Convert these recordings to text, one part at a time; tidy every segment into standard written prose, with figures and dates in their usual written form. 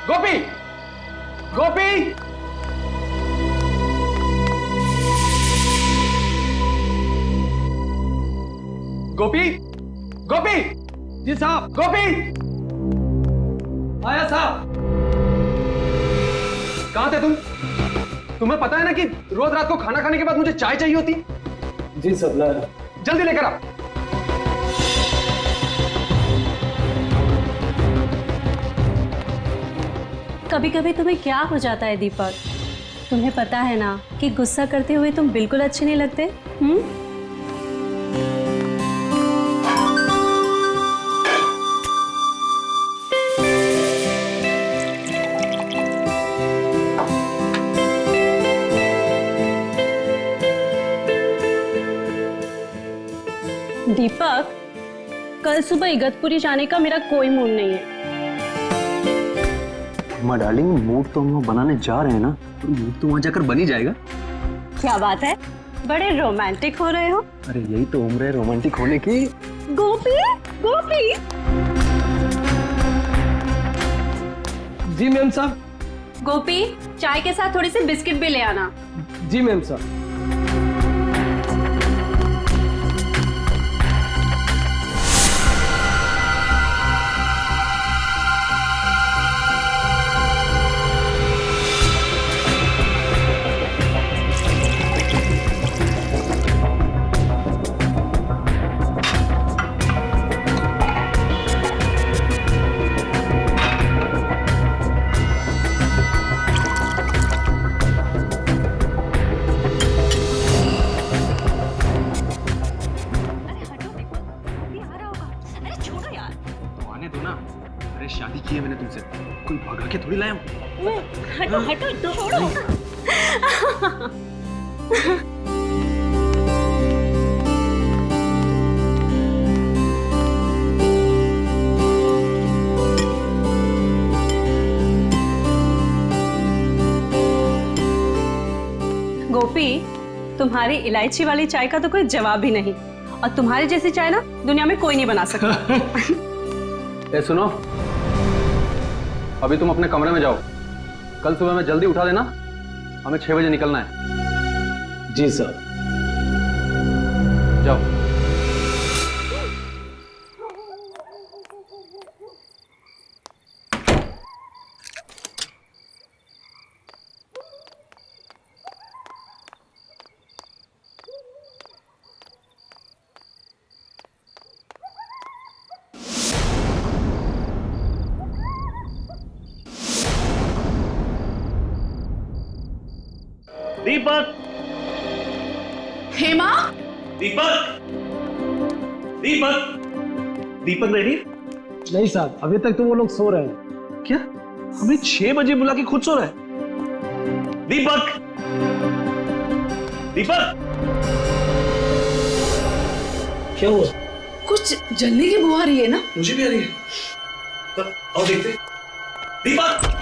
गोपी, गोपी, गोपी, गोपी। जी साहब। गोपी, आया साहब। कहाँ थे तुम? तुम्हें पता है ना कि रोज रात को खाना खाने के बाद मुझे चाय चाहिए होती। जी सब ला रहा। जल्दी लेकर आ। कभी कभी तुम्हें क्या हो जाता है दीपक? तुम्हें पता है ना कि गुस्सा करते हुए तुम बिल्कुल अच्छे नहीं लगते। दीपक, कल सुबह इगतपुरी जाने का मेरा कोई मूड नहीं है। अम्मा डार्लिंग, मूड तो हम लोग बनाने जा रहे हैं ना, तो मूड तो वहां जाकर बन ही जाएगा। क्या बात है, बड़े रोमांटिक हो रहे हो। अरे यही तो उम्र है रोमांटिक होने की। गोपी, गोपी। जी मैम साहब। गोपी, चाय के साथ थोड़ी सी बिस्किट भी ले आना। जी मैम साहब। अरे शादी की है मैंने तुमसे, कोई भगा के थोड़ी लाया हूं। हटो हटो, छोड़ो। गोपी, तुम्हारी इलायची वाली चाय का तो कोई जवाब ही नहीं, और तुम्हारी जैसी चाय ना दुनिया में कोई नहीं बना सकता। ए सुनो, अभी तुम अपने कमरे में जाओ। कल सुबह में जल्दी उठा देना, हमें 6 बजे निकलना है। जी सर। जाओ। दीपक, हेमा, दीपक, दीपक, दीपक रेडी? नहीं साहब, अभी तक तो वो लोग सो रहे हैं। क्या? हमें 6 बजे बुला के खुद सो रहा है? दीपक, दीपक, क्या हुआ? कुछ जलने की बू आ रही है ना? मुझे भी आ रही है। तब आओ देखते। दीपक,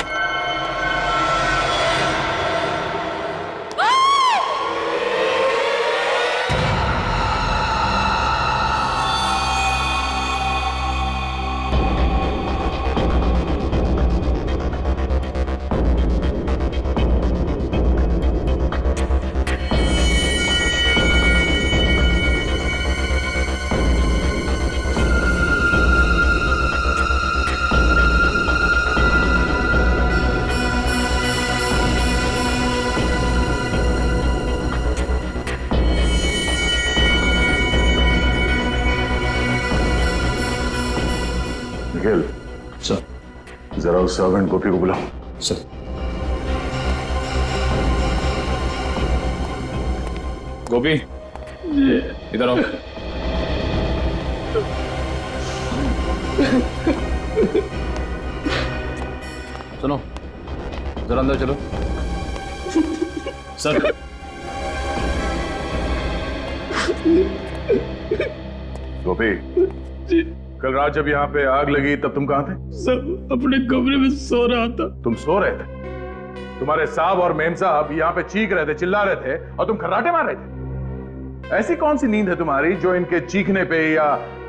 निखिल, सर। जरा उस सर्वेंट गोपी को बुलाओ। सर। गोपी, इधर आओ। सुनो, जरा अंदर चलो। सर। गोपी, कल रात जब यहाँ पे आग लगी तब तुम कहाँ थे? सर, अपने कमरे में सो रहा था। तुम सो रहे थे? तुम्हारे साहब और मेम साहब यहाँ पे चीख रहे थे, चिल्ला रहे थे और तुम खर्राटे मार रहे थे। ऐसी कौन सी नींद है तुम्हारी जो इनके चीखने पे या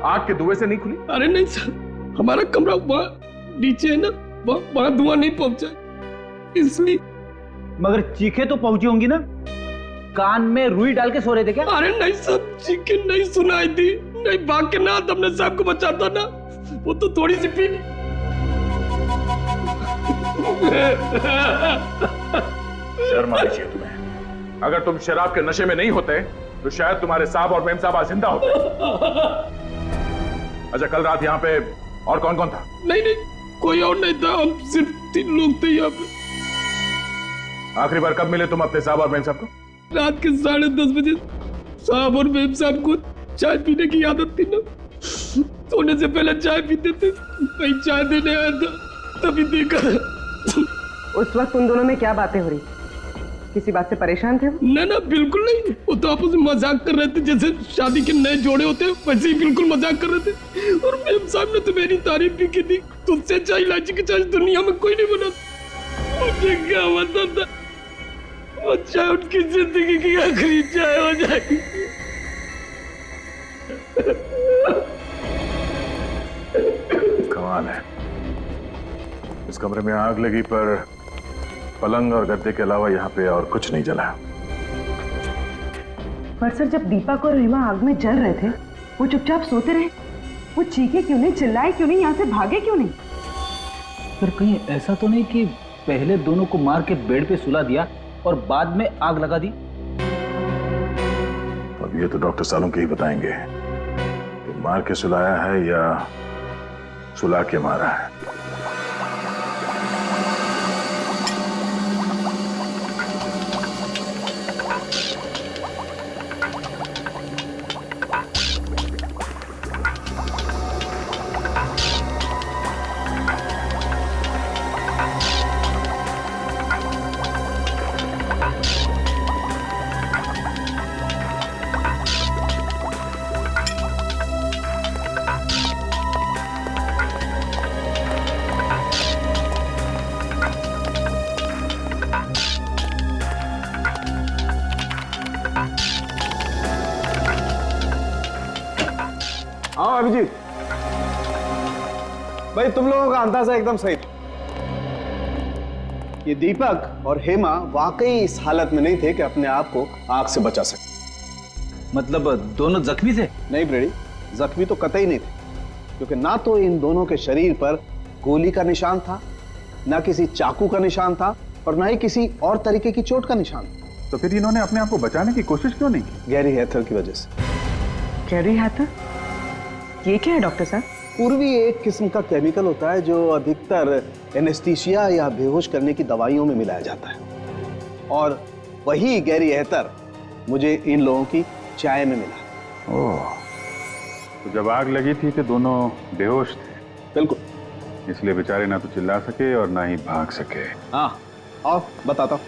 आग के धुएं से नहीं खुली? अरे नहीं सर, हमारा कमरा वहाँ नीचे है ना, वहां धुआं नहीं पहुंचा, इसलिए। मगर चीखे तो पहुंची होंगी ना? कान में रुई डाल के सो रहे थे क्या? अरे नहीं साहब, चीखें नहीं सुनाई थी। नहीं भाग के ना तुमने साहब को बचाता ना, वो तो थोड़ी सी पी ली। शर्म आनी चाहिए तुम्हें। अगर तुम शराब के नशे में नहीं होते तो शायद तुम्हारे साहब और मेम साहब आज जिंदा होते। अच्छा, कल रात यहाँ पे और कौन कौन था? नहीं, कोई और नहीं था, हम सिर्फ 3 लोग थे यहाँ पे। आखिरी बार कब मिले तुम अपने साहब और मेम साहब को? रात के 10:30 बजे साहब और मेम साहब को चाय पीने की आदत थी ना, सोने से पहले चाय पीते थे। भाई चाय देने आया था, तभी देखा। उस वक्त उन दोनों में क्या बातें हो रही? किसी बात से परेशान थे वो? ना बिल्कुल नहीं, वो तो आपस में मजाक कर रहे थे, जैसे शादी के नए जोड़े होते हैं वैसे ही बिल्कुल मजाक कर रहे थे। और मेम साहब ने तो मेरी तारीफ भी की थी, तुझसे चाय इलायची की चाय दुनिया में कोई नहीं बना। मुझे क्या पता था वो चाय उनकी जिंदगी की आखिरी चाय हो जाएगी। कमाल है, इस कमरे में आग लगी पर पलंग और गद्दे के अलावा यहाँ पे और कुछ नहीं जला। पर सर, जब दीपक और हेमा आग में जल रहे थे वो चुपचाप सोते रहे, वो चीखे क्यों नहीं, चिल्लाए क्यों नहीं, यहाँ से भागे क्यों नहीं? पर कहीं ऐसा तो नहीं कि पहले दोनों को मार के बेड पे सुला दिया और बाद में आग लगा दी? अब ये तो डॉक्टर सालों के ही बताएंगे कि मार के सुलाया है या सुला के मारा है। हाँ अभिजीत भाई, तुम लोगों का अंदाजा एकदम सही था। ये दीपक और हेमा वाकई इस हालत में नहीं थे कि अपने आप को आग से बचा सके। मतलब दोनों जख्मी थे? नहीं ब्रेडी, जख्मी तो कतई नहीं थे, क्योंकि ना तो इन दोनों के शरीर पर गोली का निशान था, ना किसी चाकू का निशान था, और ना ही किसी और तरीके की चोट का निशान था। तो फिर इन्होंने अपने आप को बचाने की कोशिश क्यों नहीं की? गैरी हैथर की वजह से। गैरी हैथर? ये क्या है डॉक्टर साहब? पूर्वी एक किस्म का केमिकल होता है जो अधिकतर एनेस्थीसिया या बेहोश करने की दवाइयों में मिलाया जाता है, और वही गैरी हैथर मुझे इन लोगों की चाय में मिला। ओह, तो जब आग लगी थी तो दोनों बेहोश थे? बिल्कुल, इसलिए बेचारे ना तो चिल्ला सके और ना ही भाग सके। हाँ, आओ बताता हूं।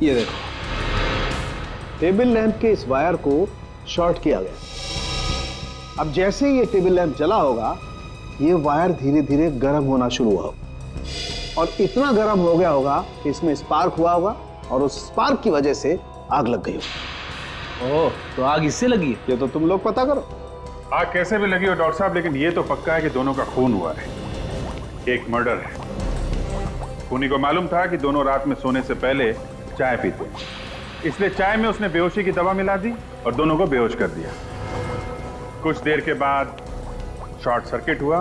ये देखो, टेबल लैंप के इस वायर को शॉर्ट किया गया। अब जैसे ही ये टेबल लैंप जला होगा, ये वायर धीरे धीरे गर्म होना शुरू हुआ और इतना गर्म हो गया होगा कि इसमें स्पार्क हुआ होगा, और उस स्पार्क की वजह से आग लग गई होगी। ओह, तो आग इससे लगी? ये तो तुम लोग पता करो। आग कैसे भी लगी हो डॉक्टर साहब, लेकिन ये तो पक्का है कि दोनों का खून हुआ है। एक मर्डर है। खूनी को मालूम था कि दोनों रात में सोने से पहले चाय पीते, इसलिए चाय में उसने बेहोशी की दवा मिला दी और दोनों को बेहोश कर दिया। कुछ देर के बाद शॉर्ट सर्किट हुआ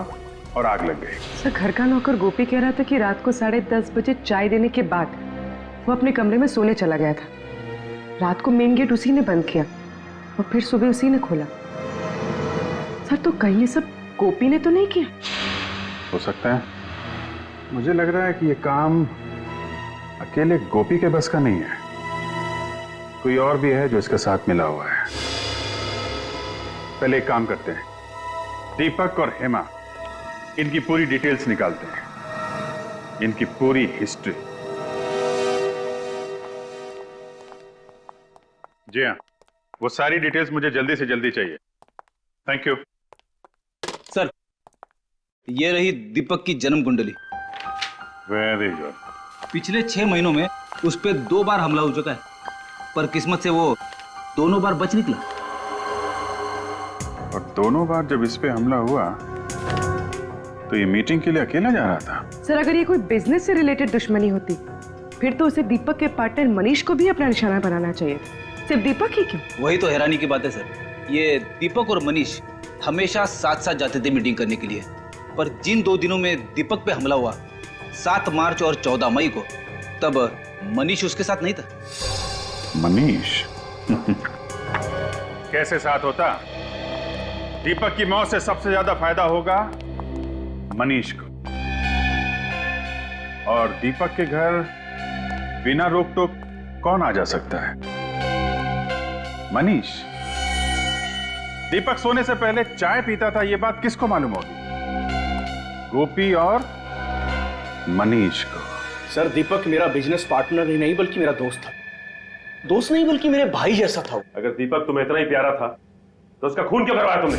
और आग लग गई। सर, घर का नौकर गोपी कह रहा था कि रात को 10:30 बजे चाय देने के बाद वो अपने कमरे में सोने चला गया था। रात को मेन गेट उसी ने बंद किया और फिर सुबह उसी ने खोला। सर, तो कहीं ये सब गोपी ने तो नहीं किया? हो सकता है। मुझे लग रहा है कि ये काम अकेले गोपी के बस का नहीं है, कोई और भी है जो इसके साथ मिला हुआ है। पहले एक काम करते हैं, दीपक और हेमा, इनकी पूरी डिटेल्स निकालते हैं, इनकी पूरी हिस्ट्री। जी हाँ, वो सारी डिटेल्स मुझे जल्दी से जल्दी चाहिए। Thank you sir. ये रही दीपक की जन्म कुंडली। Very good. पिछले 6 महीनों में उस पर 2 बार हमला हो चुका है, पर किस्मत से वो दोनों बार बच निकला। और दोनों बार जब इस पे हमला हुआ तो ये मीटिंग के लिए अकेला जा रहा था। सर अगर ये कोई बिजनेस से रिलेटेड दुश्मनी होती फिर तो उसे दीपक के पार्टनर मनीष को भी अपना निशाना बनाना चाहिए था। सिर्फ दीपक ही क्यों? वही तो हैरानी की बात है सर, ये दीपक और मनीष हमेशा साथ साथ जाते थे मीटिंग करने के लिए, पर जिन 2 दिनों में दीपक पे हमला हुआ 7 मार्च और 14 मई को, तब मनीष उसके साथ नहीं था। मनीष कैसे साथ होता? दीपक की मौत से सबसे ज्यादा फायदा होगा मनीष को, और दीपक के घर बिना रोक टोक कौन आ जा सकता है? मनीष। दीपक सोने से पहले चाय पीता था, यह बात किसको मालूम होगी? गोपी और मनीष को। सर दीपक मेरा बिजनेस पार्टनर ही नहीं बल्कि मेरा दोस्त था। दोस्त नहीं बल्कि मेरे भाई जैसा था। अगर दीपक तुम्हें इतना ही प्यारा था तो उसका खून क्यों करवाया तुमने?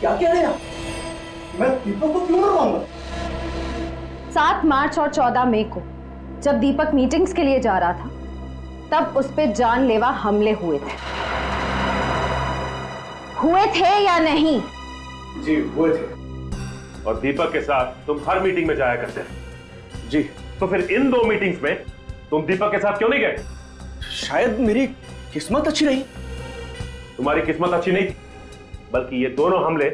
क्या कह रहे हैं? मैं दीपक को क्यों मरवाऊंगा? 7 मार्च और 14 मई को जब दीपक मीटिंग्स के लिए जा रहा था तब उस पे जानलेवा हमले हुए थे या नहीं? जी हुए थे। और दीपक के साथ तुम हर मीटिंग में जाया करते हैं। जी। तो फिर इन 2 मीटिंग्स में तुम दीपक के साथ क्यों नहीं गए? शायद मेरी किस्मत अच्छी रही। तुम्हारी किस्मत अच्छी नहीं बल्कि ये दोनों हमले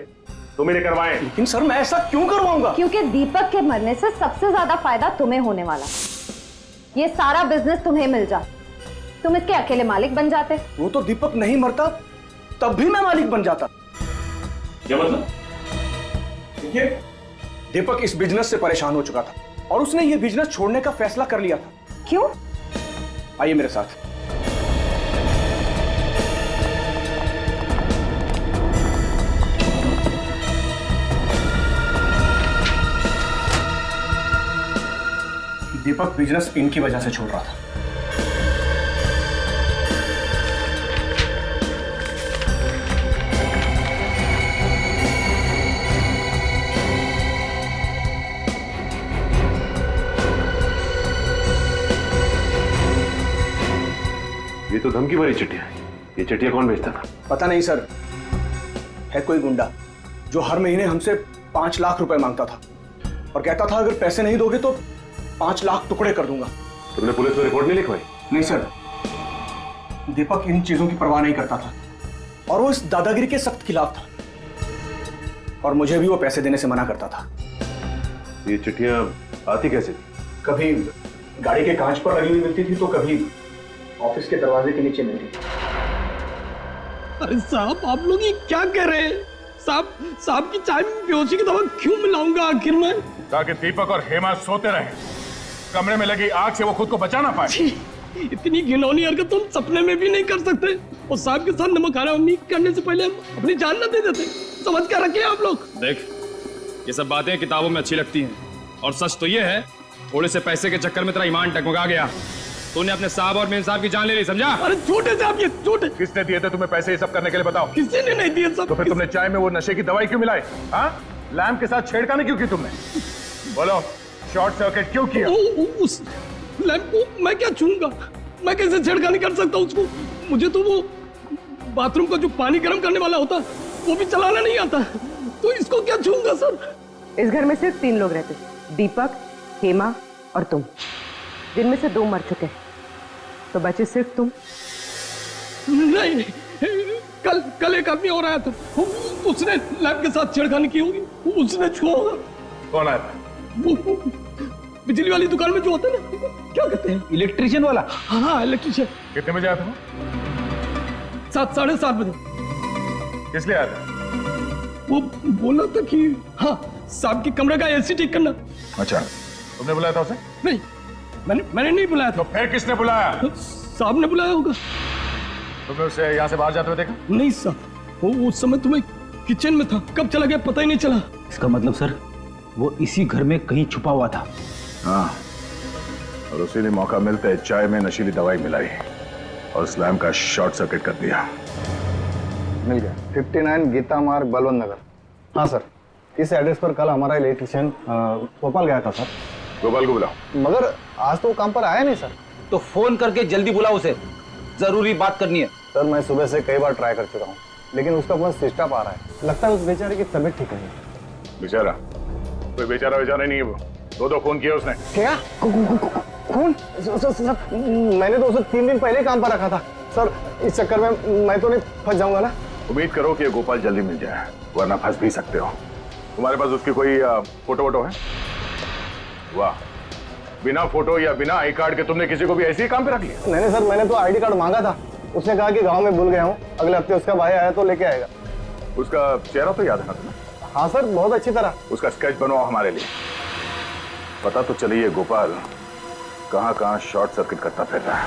तुम्हें करवाए। लेकिन सर मैं ऐसा क्यों करवाऊंगा? क्योंकि दीपक के मरने से सबसे ज्यादा फायदा तुम्हें होने वाला। ये सारा बिजनेस तुम्हें मिल जाता, तुम इसके अकेले मालिक बन जाते। वो तो दीपक नहीं मरता तब भी मैं मालिक बन जाता। क्या मतलब? देखिए दीपक इस बिजनेस से परेशान हो चुका था और उसने ये बिजनेस छोड़ने का फैसला कर लिया था। क्यों? आइए मेरे साथ। दीपक बिजनेस इनकी वजह से छोड़ रहा था। ये तो धमकी भरी चिट्ठियां है। ये चिट्ठियां कौन भेजता था? पता नहीं सर, है कोई गुंडा जो हर महीने हमसे 5 लाख रुपए मांगता था और कहता था अगर पैसे नहीं दोगे तो 5 लाख टुकड़े कर दूंगा। तुमने पुलिस में रिपोर्ट नहीं लिखवाई? नहीं सर, दीपक इन चीजों की परवाह नहीं करता था और वो इस दादागिरी के सख्त खिलाफ था और मुझे भी वो पैसे देने से मना करता था। ये चिट्ठियां आती कैसे थी? कभी गाड़ी के कांच पर लगी हुई मिलती थी तो कभी ऑफिस के दरवाजे के नीचे मिलती थी। अरे साहब आप लोग ये क्या कह रहे हैं? साहब की चाय में बेहोशी की दवा क्यों मिलाऊंगा आखिर में? ताकि दीपक और हेमा सोते रहे, कमरे में लगी आग से वो खुद को बचा ना पाए। इतनी घिनौनी हरकत तुम सपने में भी नहीं कर सकते। और साहब के साथ नमक हरामी करने से पहले हम अपनी जान न दे देते। समझ कर रखे आप लोग। देख, ये सब बातें किताबों में अच्छी लगती हैं और सच तो ये है थोड़े से पैसे के चक्कर में तेरा ईमान टकमका गया। तूने अपने साहब और मेम साहब की जान ले ली, समझा? अरे झूठे साहब, ये झूठे। किसने दिए थे तुम्हें पैसे ये सब करने के लिए? बताओ। किसी ने नहीं दिए सब। तो फिर तुमने चाय में वो नशे की दवाई क्यों मिलाई? हाँ, लैम्प के साथ छेड़खानी क्यों की तुमने? बोलो, शॉर्ट सर्किट क्यों किया? उस लैम्प को मैं क्या छूंगा? मैं कैसे छेड़खानी कर सकता हूँ उसको? मुझे तो वो बाथरूम का जो पानी गर्म करने वाला होता है वो भी चलाना नहीं आता, तो इसको क्या छूंगा सर? इस घर में सिर्फ 3 लोग रहते, दीपक, हेमा और तुम, जिनमें से 2 मर चुके हैं, तो बचे सिर्फ तुम। नहीं, कल एक आदमी और आया था, उसने लैब के साथ छेड़खानी की होगी, उसने छुआ होगा। कौन आया था? वो बिजली वाली दुकान में जो होता है ना, क्या कहते हैं? इलेक्ट्रिशियन वाला। हाँ, इलेक्ट्रिशियन। कितने बजे आया था? 7, 7:30 बजे। किस लिए आया था? वो बोला था कि हाँ, साहब के कमरे का एसी ठीक करना। अच्छा, तुमने बुलाया था उसे? नहीं, मैंने नहीं बुलाया था। तो फिर किसने बुलाया? साहब ने बुलाया होगा। तुमने उसे यहाँ से बाहर जाते हुए देखा? नहीं साहब, वो उस समय तुम्हें किचन में था, कब चला गया पता ही नहीं चला। इसका मतलब सर वो इसी घर में कहीं छुपा हुआ था। हाँ, और उसी ने मौका मिलते चाय में नशीली दवाई मिलाई और स्लैम का शॉर्ट सर्किट कर दिया। मिल गया। 59 गीता मार्ग, बलवंत नगर। हाँ सर, इस एड्रेस पर कल हमारा इलेक्ट्रिशियन गोपाल गया था सर। गोपाल को बुलाओ। मगर आज तो वो काम पर आया नहीं सर। तो फोन करके जल्दी बुलाओ उसे, जरूरी बात करनी है। सर मैं सुबह से कई बार ट्राई कर चुका हूँ, लेकिन उसका बहुत सिस्टअप आ रहा है। लगता है उस बेचारे की तबीयत ठीक नहीं। बेचारा? कोई बेचारा बेचारा नहीं है वो। दो खून किया उसने। क्या खून? सर मैंने तो उसे 3 दिन पहले काम पर रखा था सर। इस चक्कर में मैं तो नहीं फंस जाऊंगा ना? उम्मीद करो कि गोपाल जल्दी मिल जाए, वरना फंस भी सकते हो। तुम्हारे पास उसकी कोई फोटो वोटो है? वाह, बिना फोटो या बिना आई कार्ड के तुमने किसी को भी ऐसे ही काम पे रख लिया? नहीं सर, मैंने तो आईडी कार्ड मांगा था। उसने कहा कि गांव में भूल गया हूँ, अगले हफ्ते उसका भाई आया तो लेके आएगा। उसका चेहरा तो याद है ना तुम्हें? हाँ सर, बहुत अच्छी तरह। उसका स्केच बनवाओ हमारे लिए। पता तो चले ये गोपाल कहाँ कहाँ शॉर्ट सर्किट करता फिरता है।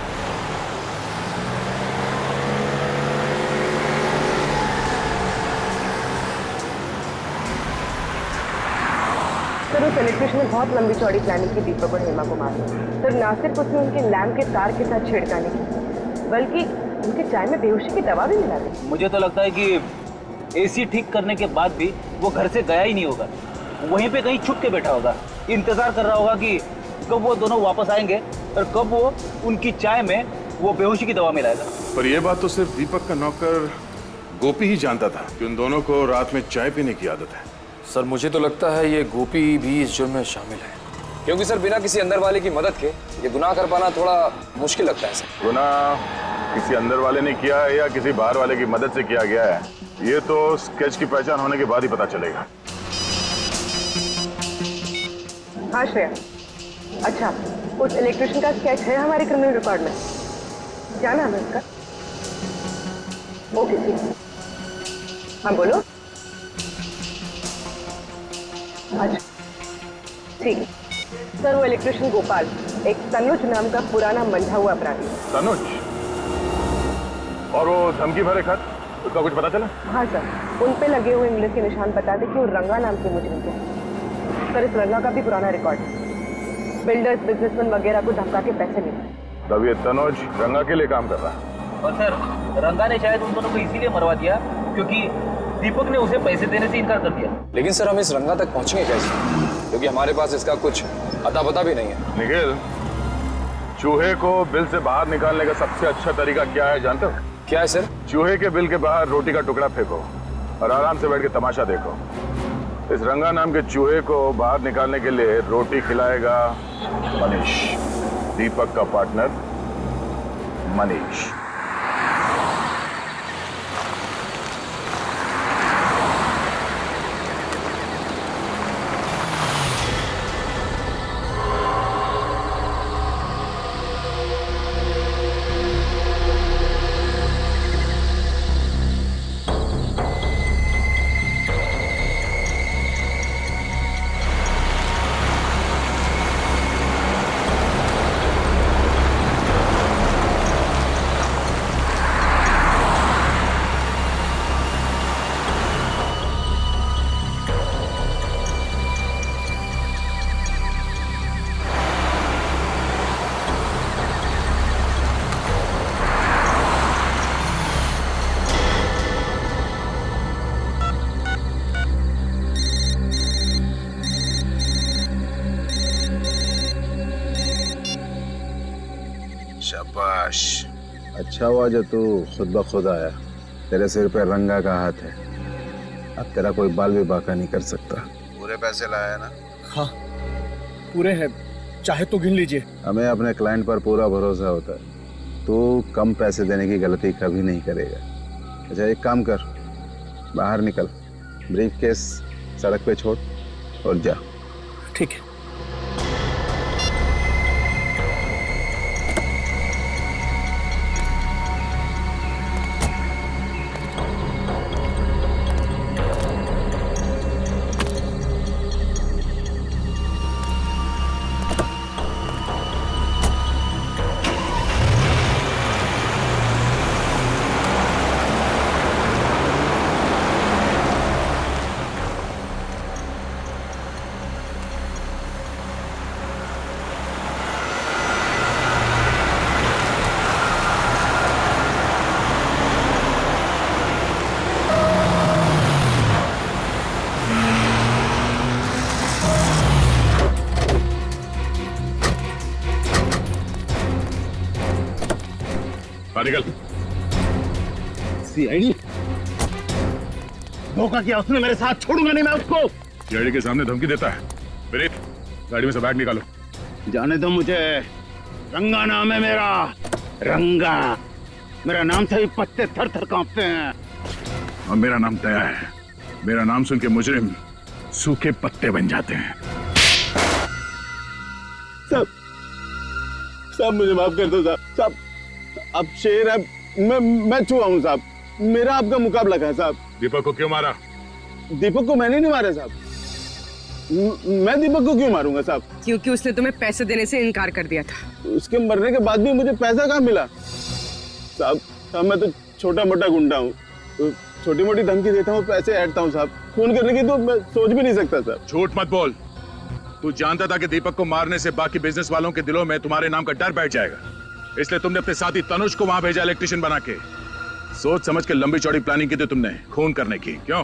सर उस इलेक्ट्रिशियन ने बहुत लंबी चौड़ी प्लानिंग की दीपक और हेमा को मारने। सर ना सिर्फ उसने उनके लैम्प के तार के साथ छेड़खानी की, बल्कि उनके चाय में बेहोशी की दवा भी मिला दी। मुझे तो लगता है कि एसी ठीक करने के बाद भी वो घर से गया ही नहीं होगा, वहीं पे कहीं छुप के बैठा होगा, इंतजार कर रहा होगा कि कब वो दोनों वापस आएंगे और कब वो उनकी चाय में वो बेहोशी की दवा मिलाएगा। पर यह बात तो सिर्फ दीपक का नौकर गोपी ही जानता था कि उन दोनों को रात में चाय पीने की आदत है। सर मुझे तो लगता है ये गोपी भी इस जुर्म में शामिल है, क्योंकि सर बिना किसी अंदर वाले की मदद के ये गुनाह कर पाना थोड़ा मुश्किल लगता है सर। गुनाह किसी अंदर वाले ने किया है या किसी बाहर वाले की मदद से किया गया है, ये तो स्केच की पहचान होने के बाद ही पता चलेगा। हाँ श्रेया, अच्छा उस इलेक्ट्रिशियन का स्केच है हमारे क्रिमिनल रिकॉर्ड में? क्या नाम है उसका? ओके ठीक। हाँ बोलो। अच्छा ठीक है सर, वो इलेक्ट्रिशियन गोपाल एक तनुज नाम का पुराना मंझा हुआ अपराधी। तनुज? और वो धमकी भरे खत, उसका कुछ पता चला? हाँ सर, उन पे लगे हुए इंग्लिश के निशान बताते कि वो रंगा नाम के मुजरिम थे। सर इस रंगा का भी पुराना रिकॉर्ड है, बिल्डर्स बिजनेसमैन वगैरह को धमका के पैसे मिले। तब ये तनुज रंगा के लिए काम कर रहा है। और सर रंगा ने शायद उन दोनों को इसीलिए मरवा दिया क्योंकि दीपक ने उसे पैसे देने से इनकार कर दिया। लेकिन सर हम इस रंगा तक पहुंचेंगे कैसे, क्योंकि हमारे पास इसका कुछ अता पता भी नहीं है। निखिल, चूहे को बिल से बाहर निकालने का सबसे अच्छा तरीका क्या है जानते हो? क्या है सर? चूहे के बिल के बाहर रोटी का टुकड़ा फेंको और आराम से बैठ के तमाशा देखो। इस रंगा नाम के चूहे को बाहर निकालने के लिए रोटी खिलाएगा मनीष, दीपक का पार्टनर मनीष। शाबाश, अच्छा हुआ जो तू खुद ब खुद आया। तेरे सिर पे रंगा का हाथ है, अब तेरा कोई बाल भी बाका नहीं कर सकता। पूरे पैसे लाया ना? हाँ पूरे हैं, चाहे तो गिन लीजिए। हमें अपने क्लाइंट पर पूरा भरोसा होता है, तू कम पैसे देने की गलती कभी नहीं करेगा। अच्छा एक काम कर, बाहर निकल, ब्रीफ केस सड़क पे छोड़ और जा। ठीक है। निकल। सीआईडी धोखा किया उसने मेरे साथ, छोड़ूंगा नहीं मैं उसको। सीआईडी के सामने धमकी देता है। विनीत, गाड़ी में से बैग निकालो। जाने दो मुझे, रंगा नाम है मेरा, रंगा। मेरा नाम से ही पत्ते थर थर कांपते हैं। और मेरा नाम दया है। मेरा नाम सुन के मुजरिम सूखे पत्ते बन जाते हैं। साहब मुझे माफ कर दो साहब। साहब अब शेर है, मैं चूहा हूँ साहब। मेरा आपका मुकाबला है साहब। दीपक को क्यों मारा? दीपक को मैंने नहीं मारा साहब। मैं दीपक को क्यों मारूंगा साहब? क्योंकि उसने तुम्हें पैसे देने से इनकार कर दिया था। उसके मरने के बाद भी मुझे पैसा कहाँ मिला साहब? मैं तो छोटा मोटा गुंडा हूँ, तो छोटी मोटी धमकी देता हूँ, पैसे ऐंठता हूँ साहब। खून करने की तो मैं सोच भी नहीं सकता साहब। झूठ मत बोल। तू जानता था कि दीपक को मारने से बाकी बिजनेस वालों के दिलों में तुम्हारे नाम का डर बैठ जाएगा, इसलिए तुमने अपने साथी तनुज को वहां भेजा इलेक्ट्रिशियन बना के। सोच समझ के लंबी चौड़ी प्लानिंग की थी तुमने खून करने की, क्यों?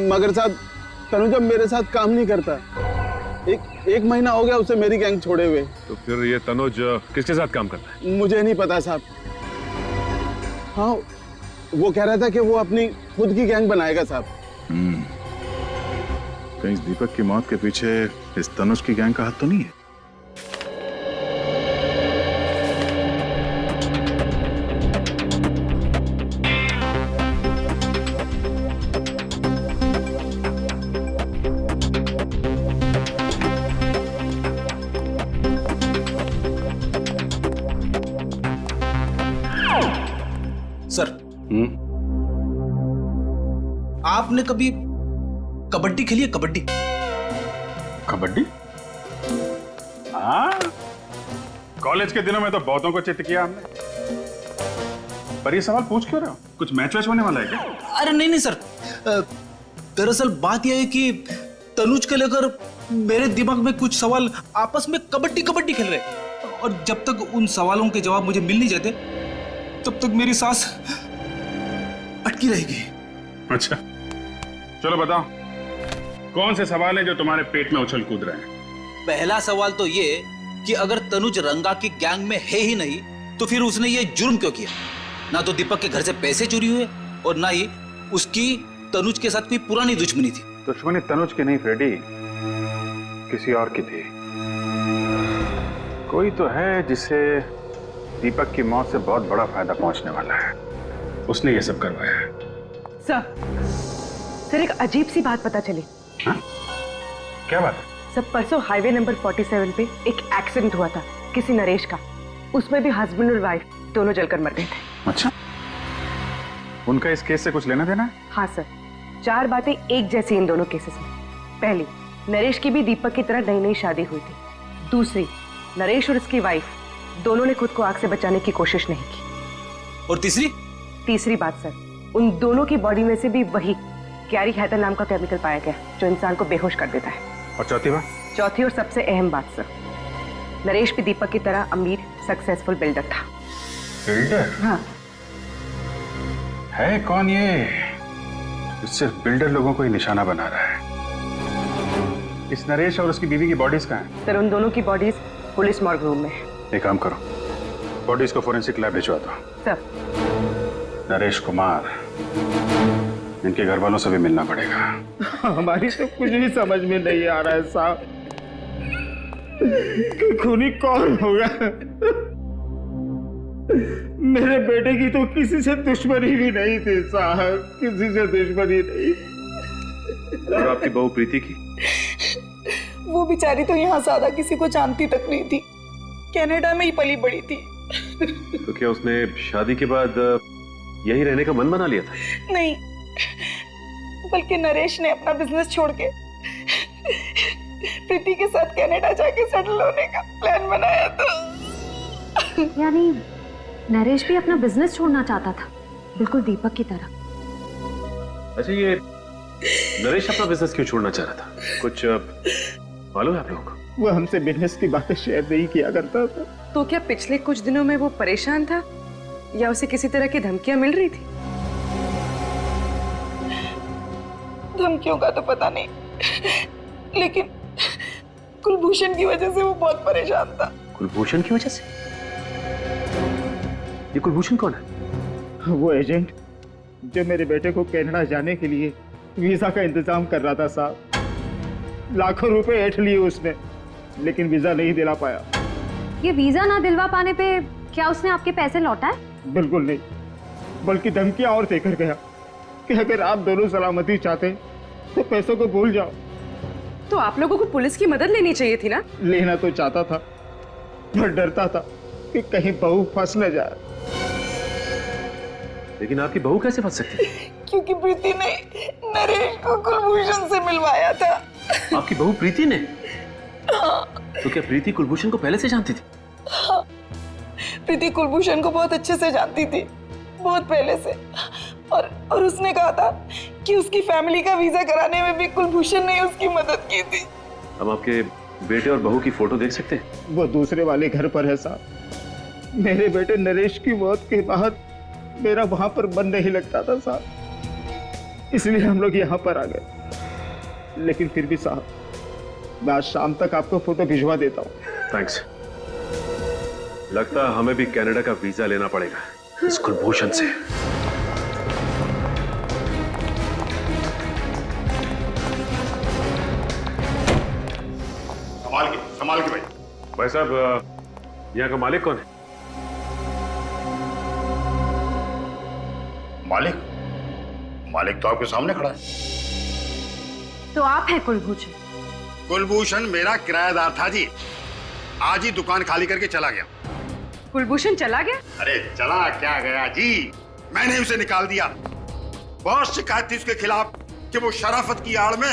मगर साहब तनुज अब मेरे साथ काम नहीं करता। एक महीना हो गया उसे मेरी गैंग छोड़े हुए। तो फिर ये तनुज किसके साथ काम करता है? मुझे नहीं पता साहब। हाँ, वो कह रहा था कि वो अपनी खुद की गैंग बनाएगा साहब। कहीं इस दीपक की मौत के पीछे इस तनुज की गैंग का हाथ तो नहीं है? सर, आपने कभी कबड्डी खेली है? कबड्डी? कबड्डी? हाँ, कॉलेज के दिनों में तो बहुतों को चित किया हमने। पर ये सवाल पूछ क्यों रहे हो? कुछ मैच वैच होने वाला है क्या? अरे नहीं नहीं सर, दरअसल बात यह है कि तनुज को लेकर मेरे दिमाग में कुछ सवाल आपस में कबड्डी कबड्डी खेल रहे, और जब तक उन सवालों के जवाब मुझे मिल नहीं जाते तब तक मेरी सांस अटकी रहेगी। अच्छा, चलो बताओ, कौन से सवाल है जो तुम्हारे पेट में उछल कूद रहे हैं? पहला सवाल तो ये कि अगर तनुज रंगा की गैंग में है ही नहीं तो फिर उसने ये जुर्म क्यों किया? ना तो दीपक के घर से पैसे चोरी हुए और ना ही उसकी तनुज के साथ कोई पुरानी दुश्मनी थी। दुश्मनी तनुज की नहीं फ्रेडी, किसी और की थी। कोई तो है जिसे दीपक की मौत से बहुत बड़ा फायदा पहुंचने वाला है, उसने ये सब करवाया है। सर एक अजीब सी बात पता चली। हाँ? क्या बात है? सब परसों हाईवे नंबर 47 पे एक एक्सीडेंट हुआ था किसी नरेश का। उसमें भी हस्बैंड और वाइफ दोनों जलकर मर गए थे। अच्छा, उनका इस केस से कुछ लेना देना है? हाँ सर, 4 बातें एक जैसी इन दोनों केसेस में। पहली, नरेश की भी दीपक की तरह नई नई शादी हुई थी। दूसरी, नरेश और उसकी वाइफ दोनों ने खुद को आग से बचाने की कोशिश नहीं की। और तीसरी बात सर, उन दोनों की बॉडी में से भी वही कैरी हैदर नाम का केमिकल पाया गया जो इंसान को बेहोश कर देता है। और चौथी बात? चौथी और सबसे अहम बात सर, नरेश भी दीपक की तरह अमीर सक्सेसफुल बिल्डर था। बिल्डर? हाँ। है कौन ये सिर्फ बिल्डर लोगों को ही निशाना बना रहा है? इस नरेश और उसकी बीवी की बॉडीज कहाँ हैं? सर उन दोनों की बॉडीज पुलिस मॉर्ग रूम में है। एक काम करो, बॉडीज को फोरेंसिक लैब भिजवा दो। सर नरेश कुमार, इनके घर वालों से भी मिलना पड़ेगा। हमारी तो कुछ भी समझ में नहीं आ रहा है साहब कि खूनी कौन होगा। मेरे बेटे की तो किसी से दुश्मनी भी नहीं थी साहब, किसी से दुश्मनी नहीं। और आपकी बहू प्रीति की? वो बेचारी तो यहाँ ज्यादा किसी को जानती तक नहीं थी, कनाडा में ही पली बड़ी थी। तो क्या उसने शादी के बाद यही रहने का मन बना लिया था? नहीं, बल्कि नरेश ने अपना बिजनेस छोड़ के प्रीति के साथ कनाडा जाके सेटल होने का प्लान बनाया था। यानी नरेश भी अपना बिजनेस छोड़ना चाहता था, बिल्कुल दीपक की तरह। अच्छा, ये नरेश अपना बिजनेस क्यों छोड़ना चाह रहा था? कुछ मालूम है आप लोगों को? वो हमसे बिजनेस की बातें शेयर नहीं किया करता था। तो क्या पिछले कुछ दिनों में वो परेशान था या उसे किसी तरह की धमकियां मिल रही थी? धमकियों का तो पता नहीं, लेकिन कुलभूषण की वजह से वो बहुत परेशान था। कुलभूषण की वजह से? ये कुलभूषण कौन है? वो एजेंट जो मेरे बेटे को कनाडा जाने के लिए वीजा का इंतजाम कर रहा था साहब। लाखों रुपए ऐंठ लिए उसने, लेकिन वीजा नहीं दिला पाया। ये वीजा ना दिलवा पाने पे क्या उसने आपके पैसे लौटाए? बिल्कुल नहीं, बल्कि धमकियां और देकर गया कि अगर आप दोनों सलामती चाहते तो पैसों को भूल जाओ। तो आप लोगों को पुलिस की मदद लेनी चाहिए थी ना? लेना तो चाहता था, पर डरता था कि कहीं बहू फंस न जाए। लेकिन आपकी बहू कैसे फंस सकती है? क्योंकि प्रीति ने नरेश को कुलभूषण से मिलवाया था। आपकी बहू प्रीति ने? तो क्या प्रीति कुलभूषण को पहले से जानती थी? हाँ, प्रीति कुलभूषण को बहुत अच्छे से जानती थी, बहुत पहले से। और उसने कहा था कि उसकी फैमिली का वीजा कराने में भी कुलभूषण ने उसकी मदद की थी। हम आपके बेटे और बहू की फोटो देख सकते हैं? वो दूसरे वाले घर पर है साहब। मेरे बेटे नरेश की मौत के बाद मेरा वहां पर मन नहीं लगता था साहब, इसलिए हम लोग यहाँ पर आ गए। लेकिन फिर भी साहब, मैं आज शाम तक आपको फोटो भिजवा देता हूँ। थैंक्स। लगता है हमें भी कनाडा का वीजा लेना पड़ेगा इस कुलभूषण से। संभाल के भाई। भाई साहब, यहाँ का मालिक कौन है? मालिक तो आपके सामने खड़ा है। तो आप हैं कुलभूषण? कुलभूषण मेरा किराएदार था जी, आज ही दुकान खाली करके चला गया। कुलभूषण चला गया? अरे चला क्या गया जी, मैंने उसे निकाल दिया। बहुत शिकायत थी उसके खिलाफ कि वो शराफत की आड़ में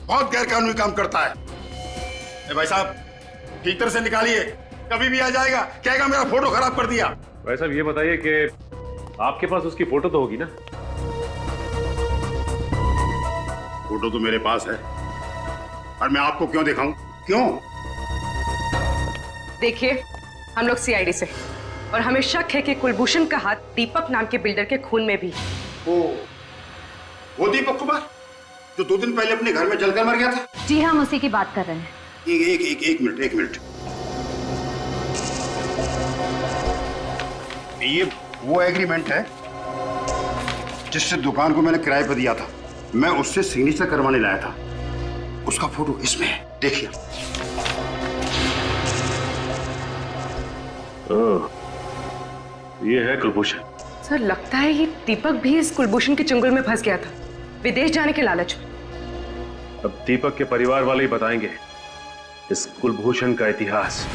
बहुत गैरकानूनी काम करता है। भाई साहब, ठीक तरह से निकालिए, कभी भी आ जाएगा, कहेगा मेरा फोटो खराब कर दिया। भाई साहब, ये बताइए कि आपके पास उसकी फोटो तो होगी ना? फोटो तो मेरे पास है, और मैं आपको क्यों दिखाऊं? क्यों? देखिए, हम लोग सीआईडी से, और हमें शक है कि कुलभूषण का हाथ दीपक नाम के बिल्डर के खून में भी। वो दीपक कुमार जो 2 दिन पहले अपने घर में जलकर मर गया था? जी हम उसी की बात कर रहे हैं। एक मिनट। ये वो एग्रीमेंट है जिससे दुकान को मैंने किराए पर दिया था। मैं उससे सिग्नेचर करवाने लाया था, उसका फोटो इसमें है, देखिए। ये है कुलभूषण। सर, लगता है ये दीपक भी इस कुलभूषण के चंगुल में फंस गया था, विदेश जाने के लालच में। अब दीपक के परिवार वाले ही बताएंगे इस कुलभूषण का इतिहास।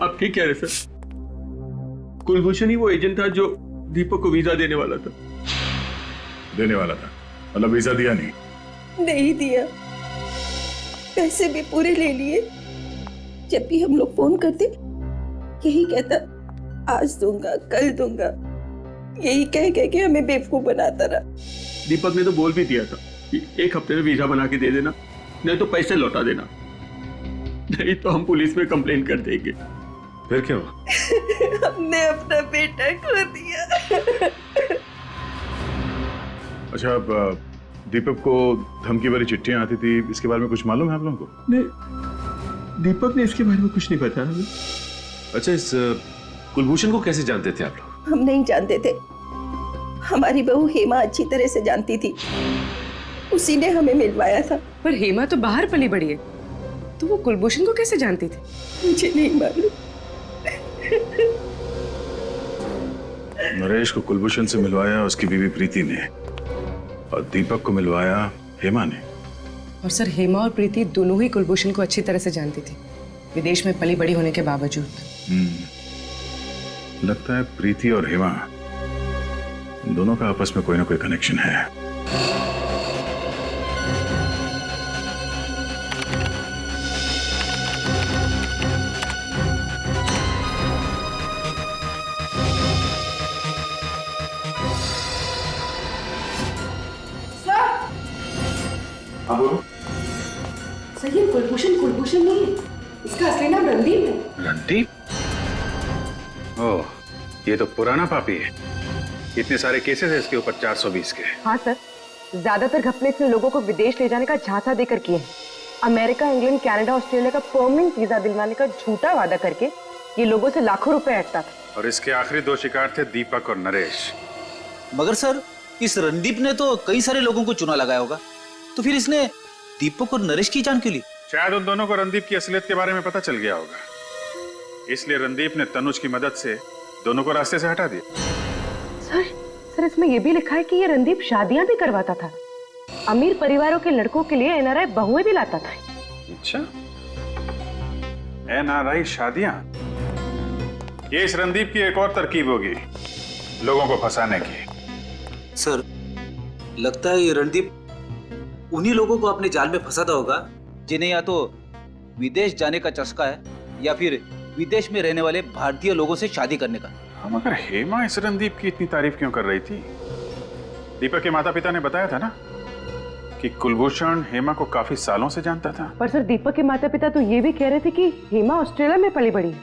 आप ठीक कह रहे सर, कुलभूषण ही वो एजेंट था जो दीपक को वीजा देने वाला था। मतलब वीजा दिया नहीं? नहीं दिया, पैसे भी पूरे ले लिए। जब भी हम लोग फोन करते यही कहता, आज दूंगा, कल दूंगा, यही कह के हमें बेवकूफ बनाता रहा। दीपक ने तो बोल भी दिया था कि 1 हफ्ते में वीजा बना के दे देना, नहीं तो पैसे लौटा देना, नहीं तो हम पुलिस में कंप्लेन कर देंगे। फिर क्या? हमने अपना बेटा खो दिया। अच्छा, अब दीपक को धमकी वाली चिट्ठियां आती थी, इसके बारे में कुछ मालूम है आप लोगों को? नहीं, दीपक ने इसके बारे में कुछ नहीं बताया हमें। अच्छा, इस कुलभूषण को कैसे जानते थे आप लोग? हम नहीं जानते थे, हमारी बहू हेमा अच्छी तरह से जानती थी, उसी ने हमें मिलवाया था। पर हेमा तो बाहर पली बड़ी है, तो वो कुलभूषण को कैसे जानती थी? मुझे नहीं मालूम। नरेश को कुलभूषण से मिलवाया उसकी बीवी प्रीति ने, और दीपक को मिलवाया हेमा ने। और सर, हेमा और प्रीति दोनों ही कुलभूषण को अच्छी तरह से जानती थी, विदेश में पली बड़ी होने के बावजूद। लगता है प्रीति और हेमा दोनों का आपस में कोई ना कोई कनेक्शन है। हाँ बोलो। सर, ये कुलभूषण नहीं है, इसका असली नाम रणदीप है। रणदीप? ओह, ये तो पुराना पापी है। इतने सारे केसेस है इसके ऊपर 420 के। हाँ सर, ज्यादातर घपले इसने लोगों को विदेश ले जाने का झांसा देकर किए हैं। अमेरिका, इंग्लैंड, कनाडा, ऑस्ट्रेलिया का परमानेंट वीजा दिलवाने का झूठा वादा करके ये लोगों से लाखों रुपए ऐंठता था। और इसके आखिरी 2 शिकार थे दीपक और नरेश। मगर सर, इस रणदीप ने तो कई सारे लोगों को चुना लगाया होगा, तो फिर इसने दीपक और नरेश की जान क्यों ली? शायद उन दोनों को रणदीप की असलियत के बारे में पता चल गया होगा, इसलिए रणदीप ने तनुज की मदद से दोनों को रास्ते से हटा दिया। सर इसमें यह भी लिखा है कि ये रणदीप शादियां भी करवाता था, अमीर परिवारों के लड़कों के लिए एनआरआई बहुएं भी लाता था। अच्छा, एनआरआई शादियां? ये इस रणदीप की एक और तरकीब होगी लोगों को फंसाने की। सर, लगता है ये रणदीप उन्हीं लोगों को अपने जाल में फंसाता होगा जिन्हें या तो विदेश जाने का चस्का है या फिर विदेश में रहने वाले भारतीय लोगों से शादी करने का। हम मगर हेमा इस रणदीप की इतनी तारीफ क्यों कर रही थी? दीपक के माता पिता ने बताया था ना कि कुलभूषण हेमा को काफी सालों से जानता था। पर सर दीपक के माता पिता तो ये भी कह रहे थे कि हेमा ऑस्ट्रेलिया में पली बड़ी है,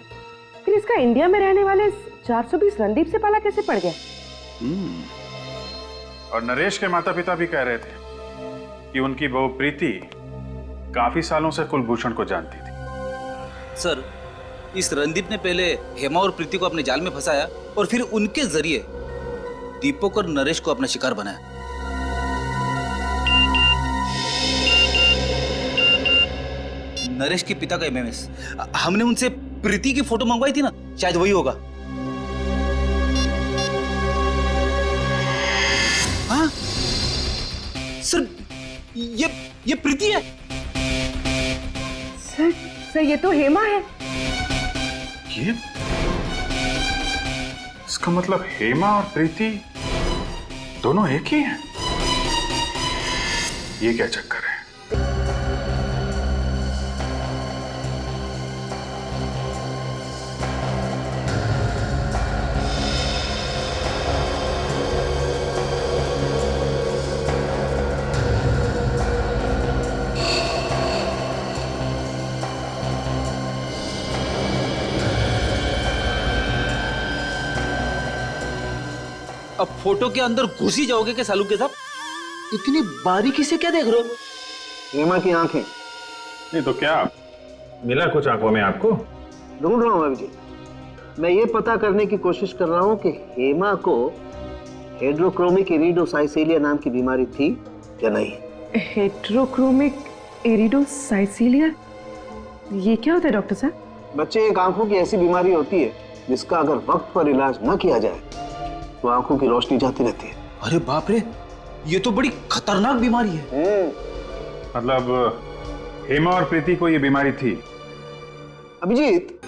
फिर इसका इंडिया में रहने वाले 420 रणदीप से पाला कैसे पड़ गया? और नरेश के माता पिता भी कह रहे थे कि उनकी बहू प्रीति काफी सालों से कुलभूषण को जानती थी। सर, इस रणदीप ने पहले हेमा और प्रीति को अपने जाल में फंसाया और फिर उनके जरिए दीपक और नरेश को अपना शिकार बनाया। नरेश के पिता का एमएमएस, हमने उनसे प्रीति की फोटो मंगवाई थी ना, शायद वही होगा। हाँ सर, ये प्रीति है। सर ये तो हेमा है। ये इसका मतलब हेमा और प्रीति दोनों एक ही हैं। ये क्या चक्कर है? अब फोटो के अंदर घुस ही जाओगे क्या सालू के साथ? इतनी बारीकी से क्या देख रहे हो? हेमा की आंखें। नहीं तो क्या मिला कुछ आंखों में आपको? ढूंढ रहा हूं अभिजीत, मैं ये पता करने की कोशिश कर रहा हूं कि हेमा को हेड्रोक्रोमिक इरिडोसाइसिलिया नाम की बीमारी थी या नहीं। हेड्रोक्रोमिक इरिडोसाइसिलिया, ये क्या होता है डॉक्टर साहब? बच्चे, एक आंखों की ऐसी बीमारी होती है जिसका अगर वक्त पर इलाज न किया जाए तो आंखों की रोशनी जाती रहती है। अरे बाप रे, ये तो बड़ी खतरनाक बीमारी है। मतलब हेमा और प्रीति को ये बीमारी थी? अभिजीत,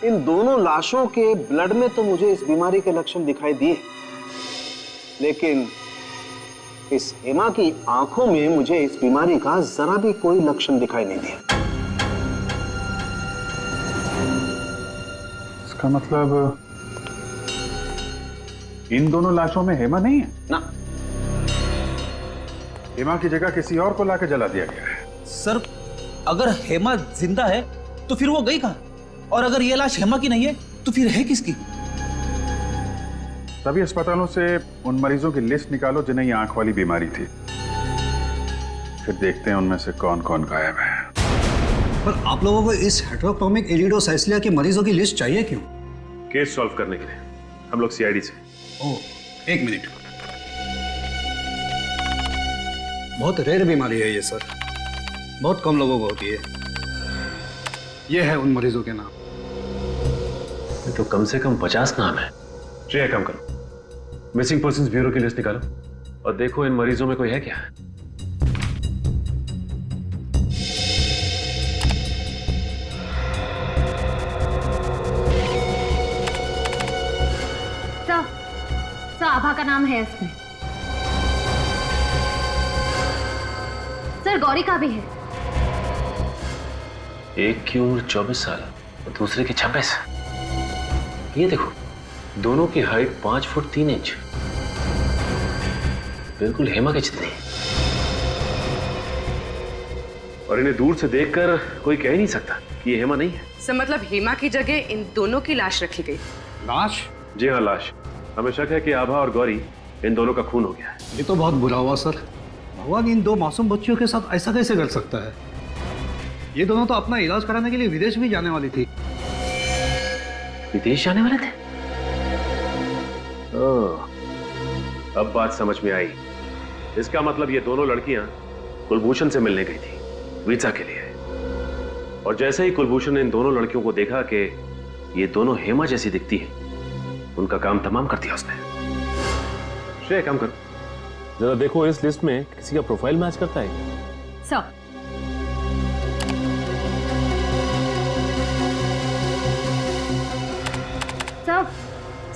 इन दोनों लाशों के ब्लड में तो मुझे इस बीमारी के लक्षण दिखाई दिए, लेकिन इस हेमा की आंखों में मुझे इस बीमारी का जरा भी कोई लक्षण दिखाई नहीं दिया। इसका मतलब इन दोनों लाशों में हेमा नहीं है ना। हेमा की जगह किसी और को लाके जला दिया गया है। सर, अगर हेमा जिंदा है तो फिर वो गई कहां? और अगर ये लाश हेमा की नहीं है तो फिर है किसकी? सभी अस्पतालों से उन मरीजों की लिस्ट निकालो जिन्हें ये आंख वाली बीमारी थी, फिर देखते हैं उनमें से कौन कौन गायब है। पर आप लोगों को इस हेड्रोक्रोमिक इरिडोसाइसिलिया के मरीजों की लिस्ट चाहिए क्यों? केस सॉल्व करने के लिए। हम लोग सीआईडी से। ओह, एक मिनट। बहुत रेयर बीमारी है ये सर, बहुत कम लोगों को होती है। ये है उन मरीजों के नाम। तो कम से कम 50 नाम है। श्रेया, कम करो, मिसिंग पर्सन्स ब्यूरो की लिस्ट निकालो और देखो इन मरीजों में कोई है क्या। सर, आभा का नाम है इसमें। सर, गौरी का भी है। एक की उम्र 24 साल और दूसरे की 26। ये देखो, दोनों की हाइट 5 फुट 3 इंच, बिल्कुल हेमा के जितनी। और इन्हें दूर से देखकर कोई कह ही नहीं सकता कि ये हेमा नहीं है। सर मतलब हेमा की जगह इन दोनों की लाश रखी गई। लाश? जी हाँ, लाश। हमें शक है कि आभा और गौरी इन दोनों का खून हो गया है। ये तो बहुत बुरा हुआ सर। भगवान इन दो मासूम बच्चियों के साथ ऐसा कैसे कर सकता है? ये दोनों तो अपना इलाज कराने के लिए विदेश भी जाने वाली थी। विदेश जाने वाले थे? अब बात समझ में आई। इसका मतलब ये दोनों लड़कियां कुलभूषण से मिलने गई थी वीजा के लिए, और जैसे ही कुलभूषण ने इन दोनों लड़कियों को देखा कि ये दोनों हेमा जैसी दिखती हैं, उनका काम तमाम कर दिया उसने। श्रेय, काम करो, जरा देखो इस लिस्ट में किसी का प्रोफाइल मैच करता है सर।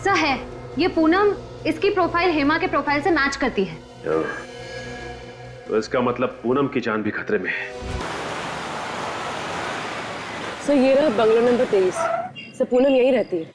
सर है, ये पूनम इसकी प्रोफाइल हेमा के प्रोफाइल से मैच करती है। तो इसका मतलब पूनम की जान भी खतरे में है। सर ये रहा बंगला नंबर 23। सर पूनम यही रहती है।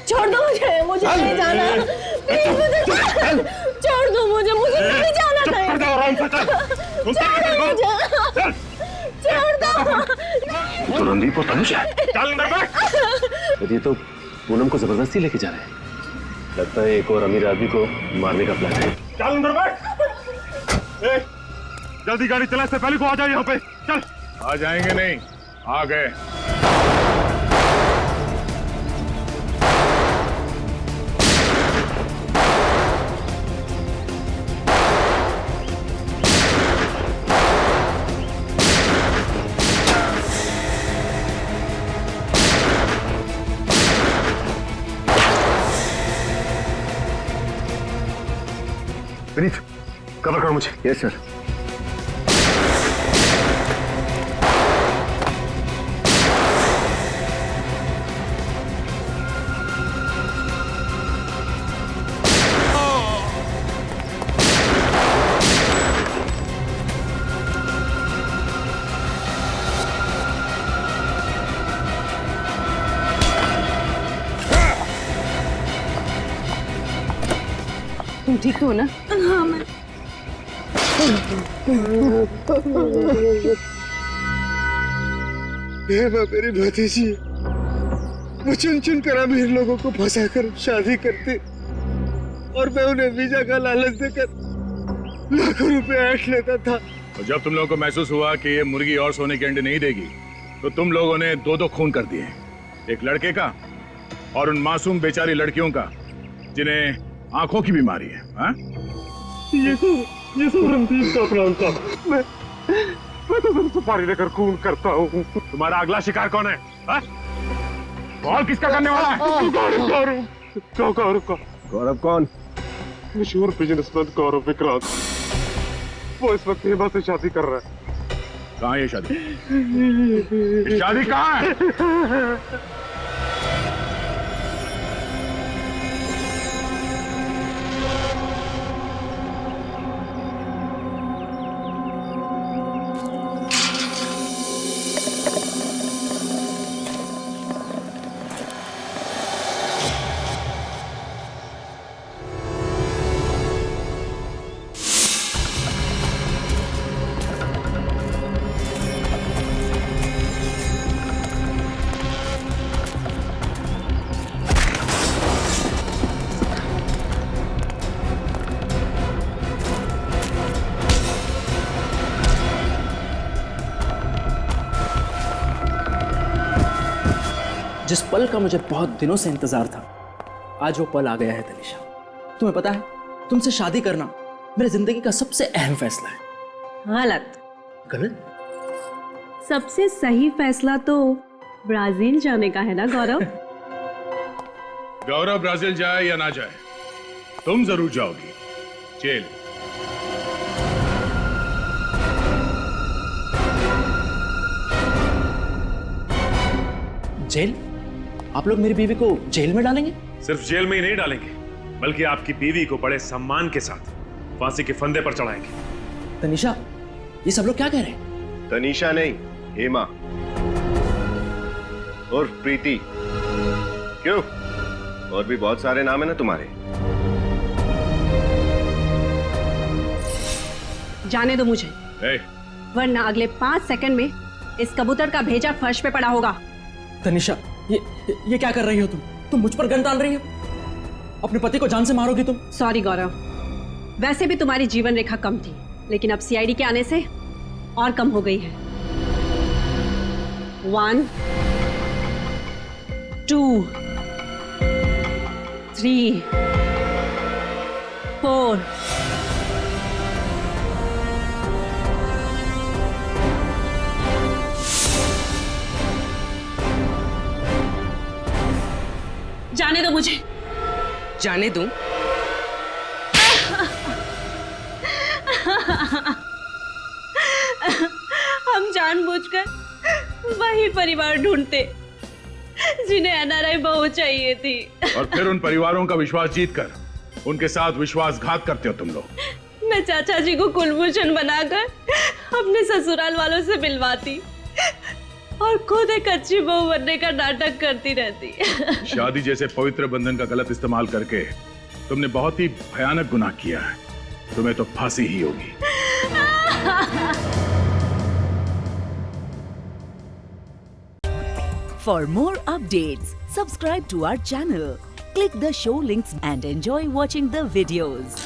छोड़ दो मुझे नहीं जाना, प्लीज मुझे छोड़ दो, मुझे नहीं जाना कहीं। छोड़ दो। तो रणदीप और तनुज है। ये तो पूनम को जबरदस्ती लेके जा रहे हैं। लगता है एक और अमीर आदमी को मारने का प्लान है। चल अंदर बैठ। जल्दी गाड़ी चला, इससे पहले को आ जाओ यहाँ पे। चल। आ जाएंगे नहीं, आ गए। विनीत, कवर करो मुझे। Yes sir. तुम ठीक हो ना? हाँ मैं मेरी भतीजी, वो चुन चुन कर अमीर लोगों को फंसा कर शादी करती और मैं उन्हें वीजा का लालच देकर लाखों रुपए ऐंठ लेता था। और जब तुम लोगों को महसूस हुआ कि ये मुर्गी और सोने के अंडे नहीं देगी, तो तुम लोगों ने दो खून कर दिए, एक लड़के का और उन मासूम बेचारी लड़कियों का जिन्हें आंखों की बीमारी है। हाँ? ये सब रणदीप का प्लान था। मैं तो सिर्फ सुपारी लेकर खून करता हूँ। तुम्हारा अगला शिकार कौन है? हाँ? और किसका करने वाला है? गौरव कौन? मशहूर बिजनेसमैन गौरव विक्रांत। वो इस वक्त हेमा से शादी कर रहा है। कहाँ है ये शादी? ये शादी कहाँ है? जिस पल का मुझे बहुत दिनों से इंतजार था, आज वो पल आ गया है तनिषा। तुम्हें पता है, तुमसे शादी करना मेरी जिंदगी का सबसे अहम फैसला है। गलत। गलत? सबसे सही फैसला तो ब्राजील जाने का है ना गौरव? गौरव ब्राजील जाए या ना जाए, तुम जरूर जाओगी जेल। जेल? आप लोग मेरी बीवी को जेल में डालेंगे? सिर्फ जेल में ही नहीं डालेंगे, बल्कि आपकी बीवी को बड़े सम्मान के साथ फांसी के फंदे पर चढ़ाएंगे। तनिषा, ये सब लोग क्या कह रहे हैं? तनिषा नहीं, हेमा और प्रीति। क्यों, और भी बहुत सारे नाम है ना तुम्हारे। जाने दो मुझे, वरना अगले 5 सेकंड में इस कबूतर का भेजा फर्श पे पड़ा होगा। तनिषा, ये क्या कर रही हो तुम? तुम मुझ पर गन डाल रही हो? अपने पति को जान से मारोगी तुम? सॉरी गौरव, वैसे भी तुम्हारी जीवन रेखा कम थी, लेकिन अब सीआईडी के आने से और कम हो गई है। 1 2 3 4 जाने दो मुझे। जाने दूं? हम जानबूझकर वही परिवार ढूंढते जिन्हें एनआरआई बहू चाहिए थी, और फिर उन परिवारों का विश्वास जीतकर उनके साथ विश्वासघात करते हो तुम लोग। मैं चाचा जी को कुलभूषण बनाकर अपने ससुराल वालों से मिलवाती और खुद एक अच्छी बहू बनने का नाटक करती रहती। शादी जैसे पवित्र बंधन का गलत इस्तेमाल करके तुमने बहुत ही भयानक गुनाह किया है। तुम्हें तो फांसी ही होगी। For more updates, subscribe to our channel, click the show links and enjoy watching the videos.